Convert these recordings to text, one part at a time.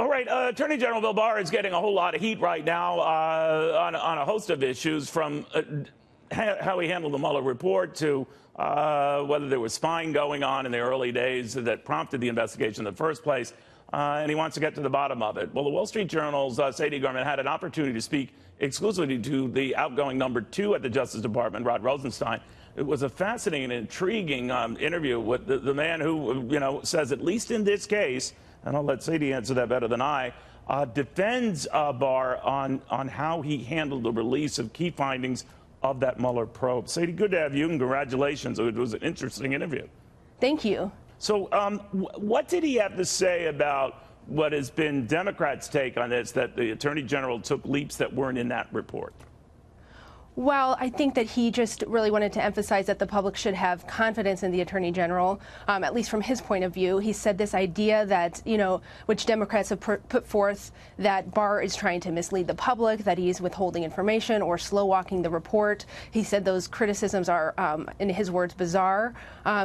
All right, Attorney General Bill Barr is getting a whole lot of heat right now on a host of issues, from how he handled the Mueller report to whether there was spying going on in the early days that prompted the investigation in the first place, and he wants to get to the bottom of it. Well, the Wall Street Journal's Sadie Gorman had an opportunity to speak exclusively to the outgoing #2 at the Justice Department, Rod Rosenstein. It was a fascinating and intriguing interview with the man who, says, at least in this case, and I'll let Sadie answer that better than I, defends Barr on how he handled the release of key findings of that Mueller probe. Sadie, good to have you, and congratulations. It was an interesting interview. Thank you. So what did he have to say about what has been Democrats' take on this, that the Attorney General took leaps that weren't in that report? Well, I think that he just really wanted to emphasize that the public should have confidence in the Attorney General, at least from his point of view. He said this idea that, which Democrats have put forth, that Barr is trying to mislead the public, that he's withholding information or slow-walking the report. He said those criticisms are, in his words, bizarre.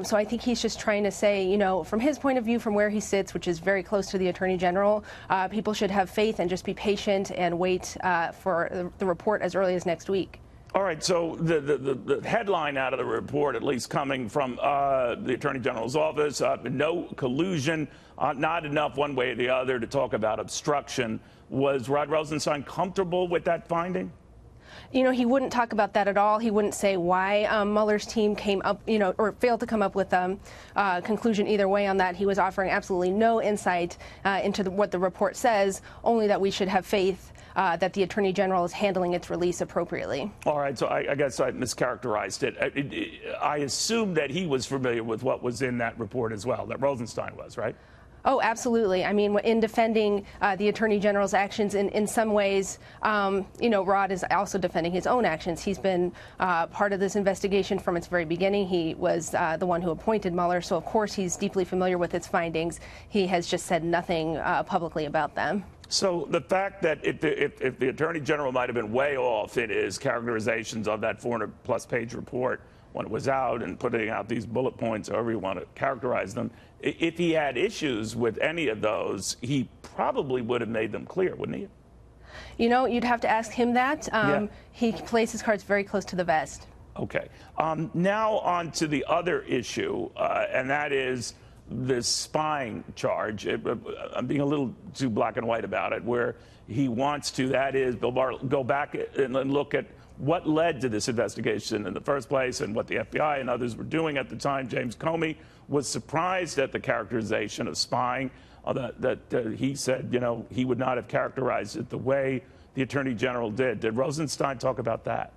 So I think he's just trying to say, from his point of view, from where he sits, which is very close to the Attorney General, people should have faith and just be patient and wait for the report as early as next week. All right, so the headline out of the report, at least coming from the Attorney General's office, no collusion, not enough one way or the other to talk about obstruction. Was Rod Rosenstein comfortable with that finding? He wouldn't talk about that at all. He wouldn't say why Mueller's team came up, or failed to come up with a conclusion either way on that. He was offering absolutely no insight into what the report says, only that we should have faith that the Attorney General is handling its release appropriately. All right, so I guess I mischaracterized it. I assume that he was familiar with what was in that report as well, that Rosenstein was, right? Oh, absolutely. I mean, in defending the Attorney General's actions, in some ways, Rod is also defending his own actions. He's been part of this investigation from its very beginning. He was the one who appointed Mueller, so of course he's deeply familiar with its findings. He has just said nothing publicly about them. So the fact that if the Attorney General might have been way off in his characterizations of that 400-plus page report when it was out, and putting out these bullet points, however you want to characterize them, if he had issues with any of those, he probably would have made them clear, wouldn't he? You'd have to ask him that. Yeah. He plays his cards very close to the vest. Okay. Now on to the other issue, and that is this spying charge. I'm being a little too black and white about it, where he wants to, that is, Bill Barr, go back and look at what led to this investigation in the first place and what the FBI and others were doing at the time. James Comey was surprised at the characterization of spying, that he said, he would not have characterized it the way the Attorney General did. Did Rosenstein talk about that?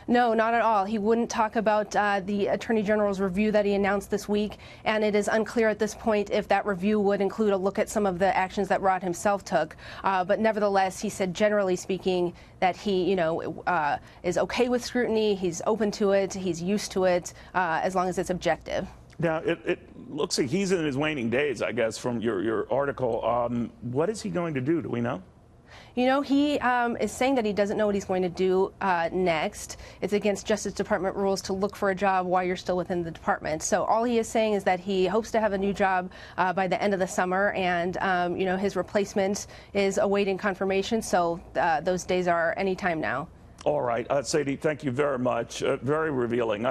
No, not at all. He wouldn't talk about the Attorney General's review that he announced this week, and it is unclear at this point if that review would include a look at some of the actions that Rod himself took. But nevertheless, he said, generally speaking, that he, is okay with scrutiny, he's open to it, he's used to it, as long as it's objective. Now, it looks like he's in his waning days, I guess, from your article. What is he going to do? Do we know? He is saying that he doesn't know what he's going to do next. It's against Justice Department rules to look for a job while you're still within the department. So all he is saying is that he hopes to have a new job by the end of the summer, and his replacement is awaiting confirmation. So those days are any time now. All right, Sadie, thank you very much. Very revealing.